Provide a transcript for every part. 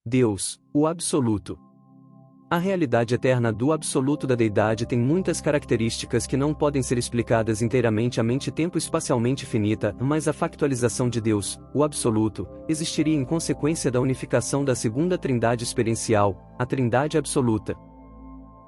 Deus, o Absoluto. A realidade eterna do Absoluto da Deidade tem muitas características que não podem ser explicadas inteiramente à mente tempo-espacialmente finita, mas a factualização de Deus, o Absoluto, existiria em consequência da unificação da segunda trindade experiencial, a Trindade Absoluta.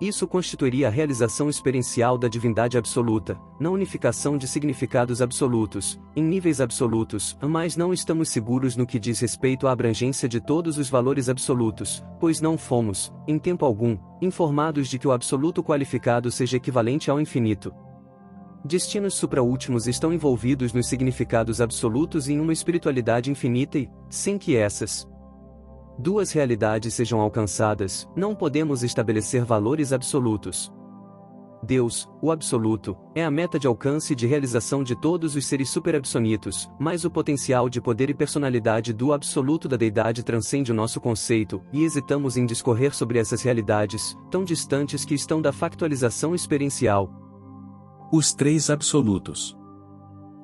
Isso constituiria a realização experiencial da divindade absoluta, na unificação de significados absolutos, em níveis absolutos, mas não estamos seguros no que diz respeito à abrangência de todos os valores absolutos, pois não fomos, em tempo algum, informados de que o absoluto qualificado seja equivalente ao infinito. Destinos supraúltimos estão envolvidos nos significados absolutos e em uma espiritualidade infinita e, sem que essas duas realidades sejam alcançadas, não podemos estabelecer valores absolutos. Deus, o Absoluto, é a meta de alcance e de realização de todos os seres superabsonitos, mas o potencial de poder e personalidade do Absoluto da Deidade transcende o nosso conceito, e hesitamos em discorrer sobre essas realidades, tão distantes que estão da factualização experiencial. Os três absolutos.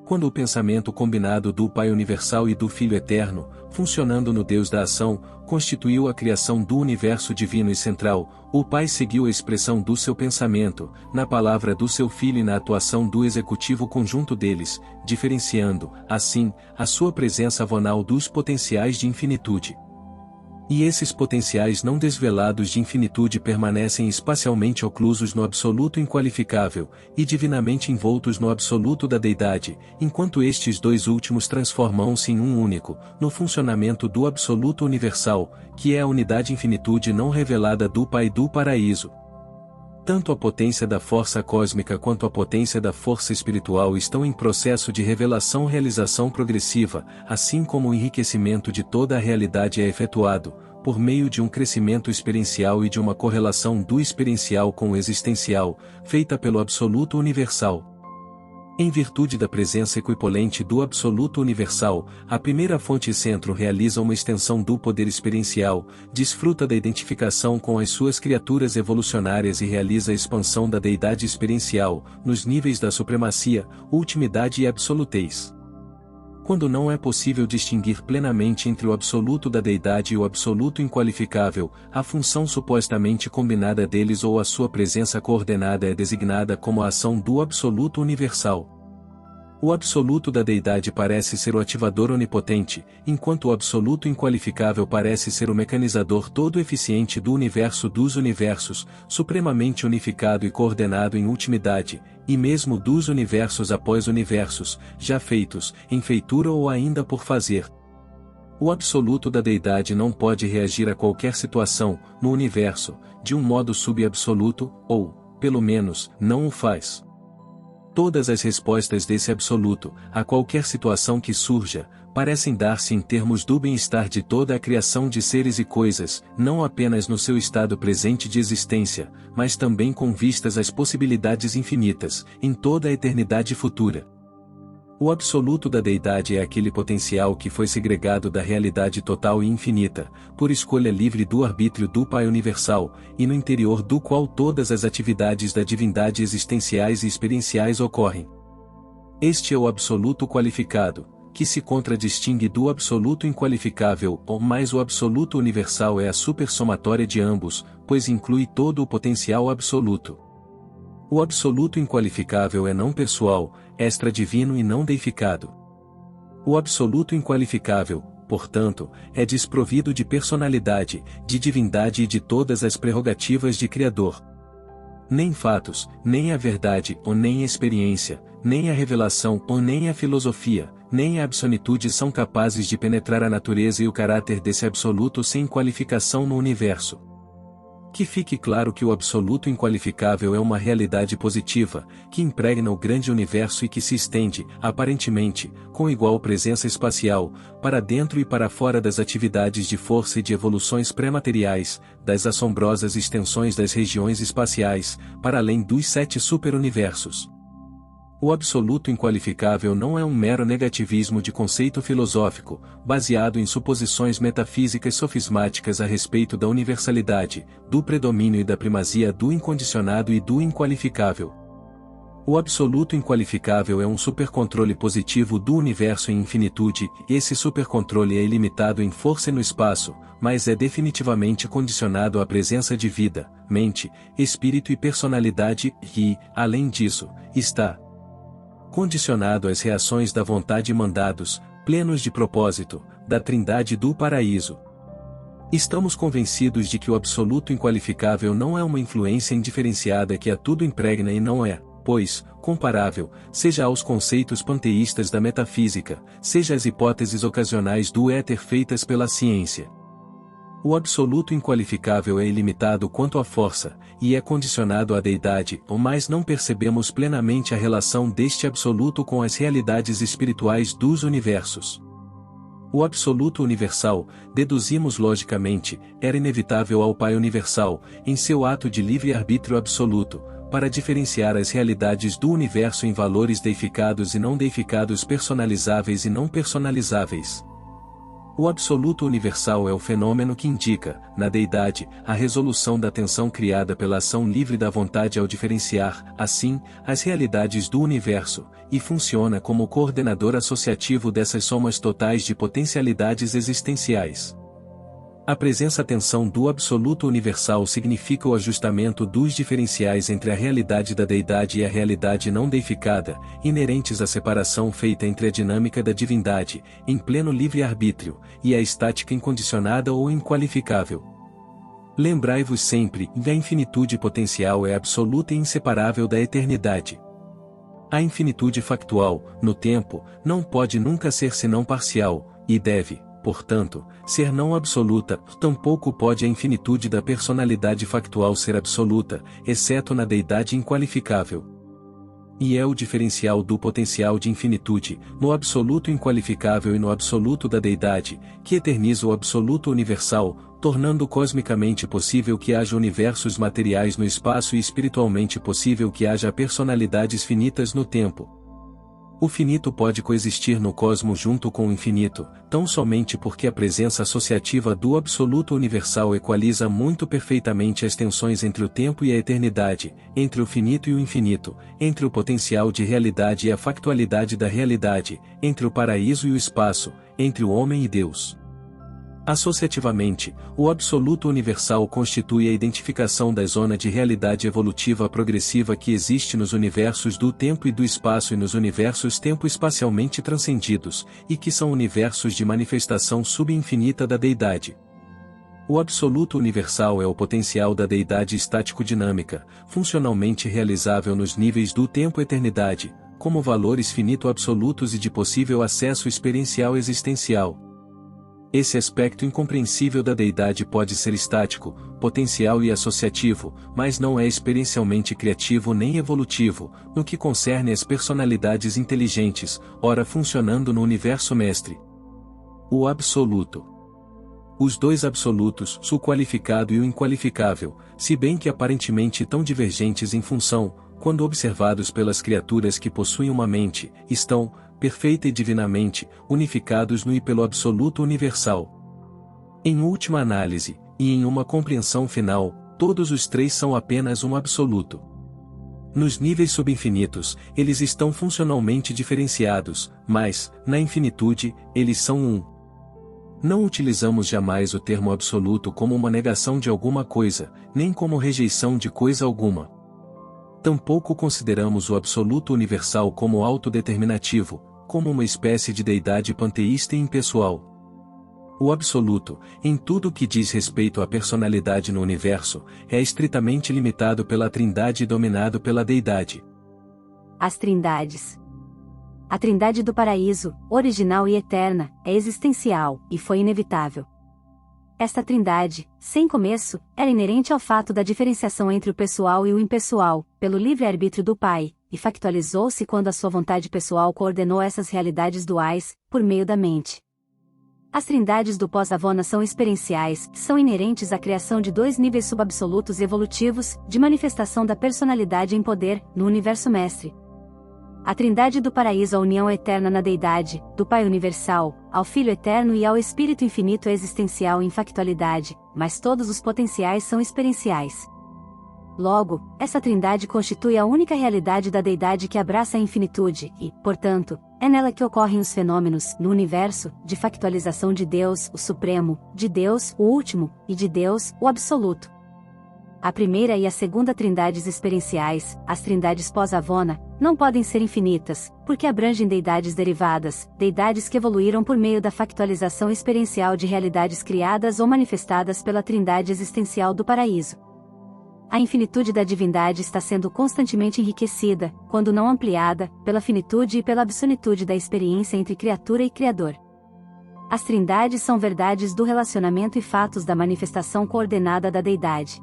Quando o pensamento combinado do Pai Universal e do Filho Eterno, funcionando no Deus da ação, constituiu a criação do universo divino e central, o Pai seguiu a expressão do seu pensamento, na palavra do seu Filho e na atuação do executivo conjunto deles, diferenciando, assim, a sua presença avonal dos potenciais de infinitude. E esses potenciais não desvelados de infinitude permanecem espacialmente oclusos no absoluto inqualificável, e divinamente envoltos no absoluto da Deidade, enquanto estes dois últimos transformam-se em um único, no funcionamento do absoluto universal, que é a unidade infinitude não revelada do Pai do Paraíso. Tanto a potência da força cósmica quanto a potência da força espiritual estão em processo de revelação-realização progressiva, assim como o enriquecimento de toda a realidade é efetuado, por meio de um crescimento experiencial e de uma correlação do experiencial com o existencial, feita pelo Absoluto Universal. Em virtude da presença equipolente do Absoluto Universal, a primeira fonte centro realiza uma extensão do poder experiencial, desfruta da identificação com as suas criaturas evolucionárias e realiza a expansão da deidade experiencial, nos níveis da supremacia, ultimidade e absolutez. Quando não é possível distinguir plenamente entre o absoluto da deidade e o absoluto inqualificável, a função supostamente combinada deles ou a sua presença coordenada é designada como a ação do absoluto universal. O absoluto da deidade parece ser o ativador onipotente, enquanto o absoluto inqualificável parece ser o mecanizador todo eficiente do universo dos universos, supremamente unificado e coordenado em ultimidade, e mesmo dos universos após universos, já feitos, em feitura ou ainda por fazer. O absoluto da deidade não pode reagir a qualquer situação, no universo, de um modo subabsoluto, ou, pelo menos, não o faz. Todas as respostas desse absoluto, a qualquer situação que surja, parecem dar-se em termos do bem-estar de toda a criação de seres e coisas, não apenas no seu estado presente de existência, mas também com vistas às possibilidades infinitas, em toda a eternidade futura. O absoluto da deidade é aquele potencial que foi segregado da realidade total e infinita, por escolha livre do arbítrio do Pai Universal, e no interior do qual todas as atividades da divindade existenciais e experienciais ocorrem. Este é o absoluto qualificado, que se contradistingue do absoluto inqualificável, mas o absoluto universal é a supersomatória de ambos, pois inclui todo o potencial absoluto. O absoluto inqualificável é não pessoal, extra-divino e não deificado. O absoluto inqualificável, portanto, é desprovido de personalidade, de divindade e de todas as prerrogativas de Criador. Nem fatos, nem a verdade ou nem a experiência, nem a revelação ou nem a filosofia, nem a absolutude são capazes de penetrar a natureza e o caráter desse absoluto sem qualificação no universo. Que fique claro que o absoluto inqualificável é uma realidade positiva, que impregna o grande universo e que se estende, aparentemente, com igual presença espacial, para dentro e para fora das atividades de força e de evoluções pré-materiais, das assombrosas extensões das regiões espaciais, para além dos 7 superuniversos. O absoluto inqualificável não é um mero negativismo de conceito filosófico, baseado em suposições metafísicas sofismáticas a respeito da universalidade, do predomínio e da primazia do incondicionado e do inqualificável. O absoluto inqualificável é um supercontrole positivo do universo em infinitude, e esse supercontrole é ilimitado em força e no espaço, mas é definitivamente condicionado à presença de vida, mente, espírito e personalidade, e, além disso, está condicionado às reações da vontade e mandados, plenos de propósito, da Trindade do Paraíso. Estamos convencidos de que o absoluto inqualificável não é uma influência indiferenciada que a tudo impregna e não é, pois, comparável, seja aos conceitos panteístas da metafísica, seja às hipóteses ocasionais do éter feitas pela ciência. O absoluto inqualificável é ilimitado quanto à força, e é condicionado à deidade, mas não percebemos plenamente a relação deste absoluto com as realidades espirituais dos universos. O absoluto universal, deduzimos logicamente, era inevitável ao Pai Universal, em seu ato de livre-arbítrio absoluto, para diferenciar as realidades do universo em valores deificados e não deificados, personalizáveis e não personalizáveis. O absoluto universal é o fenômeno que indica, na deidade, a resolução da tensão criada pela ação livre da vontade ao diferenciar, assim, as realidades do universo, e funciona como coordenador associativo dessas somas totais de potencialidades existenciais. A presença-tensão do absoluto universal significa o ajustamento dos diferenciais entre a realidade da deidade e a realidade não deificada, inerentes à separação feita entre a dinâmica da divindade, em pleno livre-arbítrio, e a estática incondicionada ou inqualificável. Lembrai-vos sempre que a infinitude potencial é absoluta e inseparável da eternidade. A infinitude factual, no tempo, não pode nunca ser senão parcial, e deve, portanto, ser não absoluta, tampouco pode a infinitude da personalidade factual ser absoluta, exceto na deidade inqualificável. E é o diferencial do potencial de infinitude, no absoluto inqualificável e no absoluto da deidade, que eterniza o absoluto universal, tornando cosmicamente possível que haja universos materiais no espaço e espiritualmente possível que haja personalidades finitas no tempo. O finito pode coexistir no cosmos junto com o infinito, tão somente porque a presença associativa do absoluto universal equaliza muito perfeitamente as tensões entre o tempo e a eternidade, entre o finito e o infinito, entre o potencial de realidade e a factualidade da realidade, entre o paraíso e o espaço, entre o homem e Deus. Associativamente, o absoluto universal constitui a identificação da zona de realidade evolutiva progressiva que existe nos universos do tempo e do espaço e nos universos tempo-espacialmente transcendidos, e que são universos de manifestação subinfinita da deidade. O absoluto universal é o potencial da deidade estático-dinâmica, funcionalmente realizável nos níveis do tempo-eternidade, como valores finito-absolutos e de possível acesso experiencial existencial. Esse aspecto incompreensível da deidade pode ser estático, potencial e associativo, mas não é experiencialmente criativo nem evolutivo, no que concerne às personalidades inteligentes, ora funcionando no universo mestre. O absoluto. Os dois absolutos, o qualificado e o inqualificável, se bem que aparentemente tão divergentes em função, quando observados pelas criaturas que possuem uma mente, estão, perfeita e divinamente, unificados no e pelo absoluto universal. Em última análise, e em uma compreensão final, todos os três são apenas um absoluto. Nos níveis subinfinitos, eles estão funcionalmente diferenciados, mas, na infinitude, eles são um. Não utilizamos jamais o termo absoluto como uma negação de alguma coisa, nem como rejeição de coisa alguma. Tampouco consideramos o absoluto universal como autodeterminativo, como uma espécie de deidade panteísta e impessoal. O absoluto, em tudo o que diz respeito à personalidade no universo, é estritamente limitado pela Trindade e dominado pela deidade. As Trindades. A Trindade do Paraíso, original e eterna, é existencial, e foi inevitável. Esta Trindade, sem começo, era inerente ao fato da diferenciação entre o pessoal e o impessoal, pelo livre-arbítrio do Pai, e factualizou-se quando a sua vontade pessoal coordenou essas realidades duais, por meio da mente. As trindades do pós-Avona são experienciais, são inerentes à criação de dois níveis subabsolutos e evolutivos, de manifestação da personalidade em poder, no universo mestre. A Trindade do Paraíso, a união eterna na deidade, do Pai Universal, ao Filho Eterno e ao Espírito Infinito é existencial em factualidade, mas todos os potenciais são experienciais. Logo, essa trindade constitui a única realidade da deidade que abraça a infinitude e, portanto, é nela que ocorrem os fenômenos, no universo, de factualização de Deus, o Supremo, de Deus, o Último, e de Deus, o Absoluto. A primeira e a segunda trindades experienciais, as trindades pós-Avona, não podem ser infinitas, porque abrangem deidades derivadas, deidades que evoluíram por meio da factualização experiencial de realidades criadas ou manifestadas pela trindade existencial do paraíso. A infinitude da divindade está sendo constantemente enriquecida, quando não ampliada, pela finitude e pela absolutude da experiência entre criatura e Criador. As trindades são verdades do relacionamento e fatos da manifestação coordenada da deidade.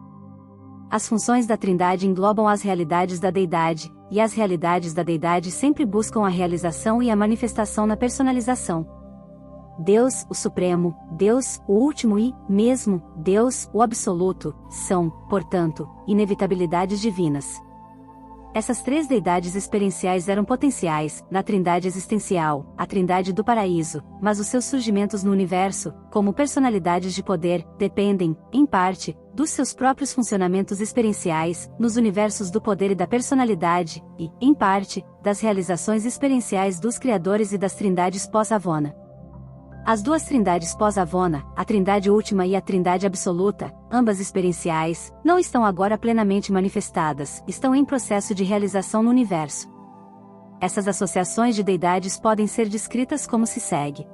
As funções da trindade englobam as realidades da deidade, e as realidades da deidade sempre buscam a realização e a manifestação na personalização. Deus, o Supremo, Deus, o Último e, mesmo, Deus, o Absoluto, são, portanto, inevitabilidades divinas. Essas três deidades experienciais eram potenciais, na trindade existencial, a trindade do paraíso, mas os seus surgimentos no universo, como personalidades de poder, dependem, em parte, dos seus próprios funcionamentos experienciais, nos universos do poder e da personalidade, e, em parte, das realizações experienciais dos criadores e das trindades pós-Avona. As duas trindades pós-Avona, a trindade última e a trindade absoluta, ambas experienciais, não estão agora plenamente manifestadas, estão em processo de realização no universo. Essas associações de deidades podem ser descritas como se segue.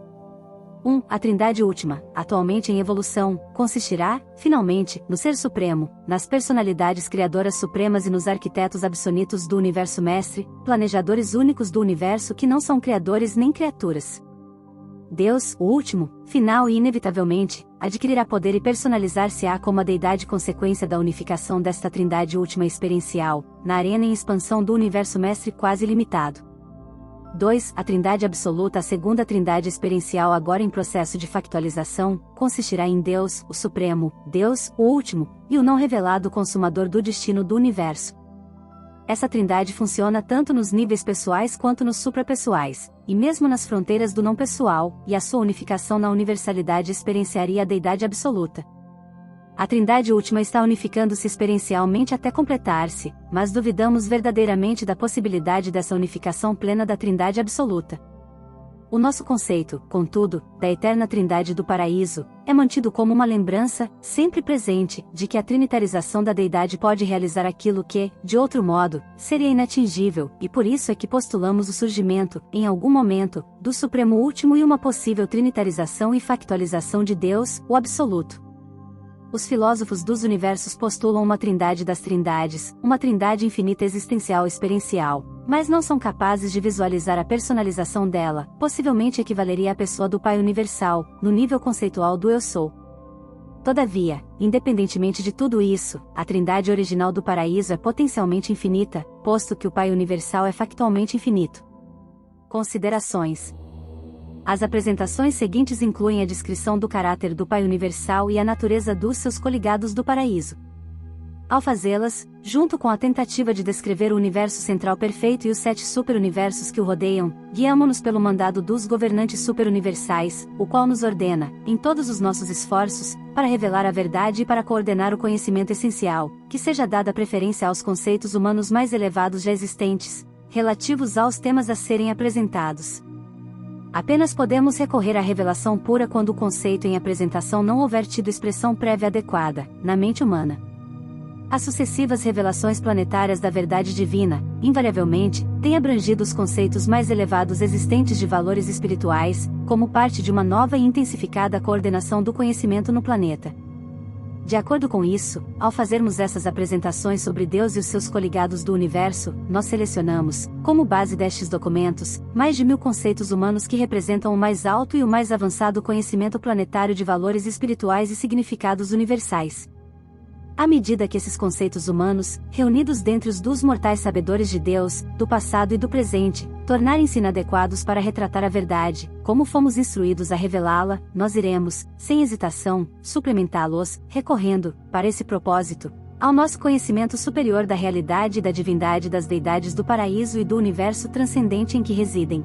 1. A trindade última, atualmente em evolução, consistirá, finalmente, no Ser Supremo, nas personalidades criadoras supremas e nos arquitetos absolutos do universo mestre, planejadores únicos do universo que não são criadores nem criaturas. Deus, o Último, final e inevitavelmente, adquirirá poder e personalizar-se-á como a deidade consequência da unificação desta trindade última experiencial, na arena em expansão do universo mestre quase limitado. 2. A trindade absoluta, a segunda trindade experiencial agora em processo de factualização, consistirá em Deus, o Supremo, Deus, o Último, e o não revelado consumador do destino do universo. Essa trindade funciona tanto nos níveis pessoais quanto nos suprapessoais, e mesmo nas fronteiras do não pessoal, e a sua unificação na universalidade experienciaria a deidade absoluta. A trindade última está unificando-se experiencialmente até completar-se, mas duvidamos verdadeiramente da possibilidade dessa unificação plena da trindade absoluta. O nosso conceito, contudo, da eterna trindade do paraíso, é mantido como uma lembrança, sempre presente, de que a trinitarização da deidade pode realizar aquilo que, de outro modo, seria inatingível, e por isso é que postulamos o surgimento, em algum momento, do Supremo Último e uma possível trinitarização e factualização de Deus, o Absoluto. Os filósofos dos universos postulam uma trindade das trindades, uma trindade infinita existencial experiencial, mas não são capazes de visualizar a personalização dela, possivelmente equivaleria à pessoa do Pai Universal, no nível conceitual do Eu Sou. Todavia, independentemente de tudo isso, a trindade original do paraíso é potencialmente infinita, posto que o Pai Universal é factualmente infinito. Considerações. As apresentações seguintes incluem a descrição do caráter do Pai Universal e a natureza dos seus coligados do paraíso. Ao fazê-las, junto com a tentativa de descrever o universo central perfeito e os 7 superuniversos que o rodeiam, guiamo-nos pelo mandado dos governantes superuniversais, o qual nos ordena, em todos os nossos esforços, para revelar a verdade e para coordenar o conhecimento essencial, que seja dada preferência aos conceitos humanos mais elevados já existentes, relativos aos temas a serem apresentados. Apenas podemos recorrer à revelação pura quando o conceito em apresentação não houver tido expressão prévia adequada, na mente humana. As sucessivas revelações planetárias da verdade divina, invariavelmente, têm abrangido os conceitos mais elevados existentes de valores espirituais, como parte de uma nova e intensificada coordenação do conhecimento no planeta. De acordo com isso, ao fazermos essas apresentações sobre Deus e os seus coligados do universo, nós selecionamos, como base destes documentos, mais de 1000 conceitos humanos que representam o mais alto e o mais avançado conhecimento planetário de valores espirituais e significados universais. À medida que esses conceitos humanos, reunidos dentre os dos mortais sabedores de Deus, do passado e do presente, tornarem-se inadequados para retratar a verdade, como fomos instruídos a revelá-la, nós iremos, sem hesitação, suplementá-los, recorrendo, para esse propósito, ao nosso conhecimento superior da realidade e da divindade das deidades do paraíso e do universo transcendente em que residem.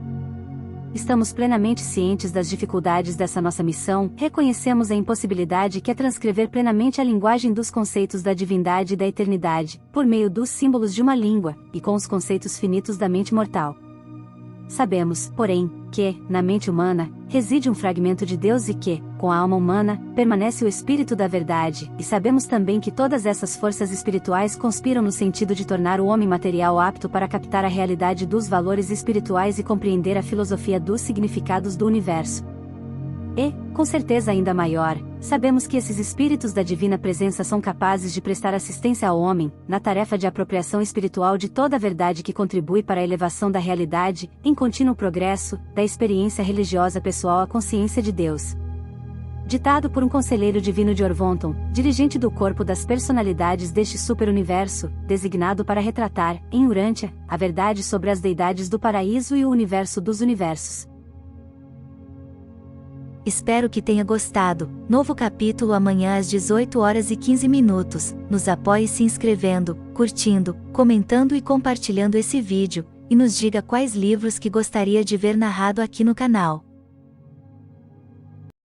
estamos plenamente cientes das dificuldades dessa nossa missão, reconhecemos a impossibilidade que é transcrever plenamente a linguagem dos conceitos da divindade e da eternidade, por meio dos símbolos de uma língua, e com os conceitos finitos da mente mortal. Sabemos, porém, que, na mente humana, reside um fragmento de Deus e que, com a alma humana, permanece o Espírito da Verdade, e sabemos também que todas essas forças espirituais conspiram no sentido de tornar o homem material apto para captar a realidade dos valores espirituais e compreender a filosofia dos significados do universo. E, com certeza ainda maior, sabemos que esses espíritos da divina presença são capazes de prestar assistência ao homem, na tarefa de apropriação espiritual de toda a verdade que contribui para a elevação da realidade, em contínuo progresso, da experiência religiosa pessoal à consciência de Deus. Ditado por um conselheiro divino de Orvonton, dirigente do corpo das personalidades deste superuniverso, designado para retratar, em Urântia, a verdade sobre as deidades do paraíso e o universo dos universos. Espero que tenha gostado. Novo capítulo amanhã às 18h15. Nos apoie se inscrevendo, curtindo, comentando e compartilhando esse vídeo, e nos diga quais livros que gostaria de ver narrado aqui no canal.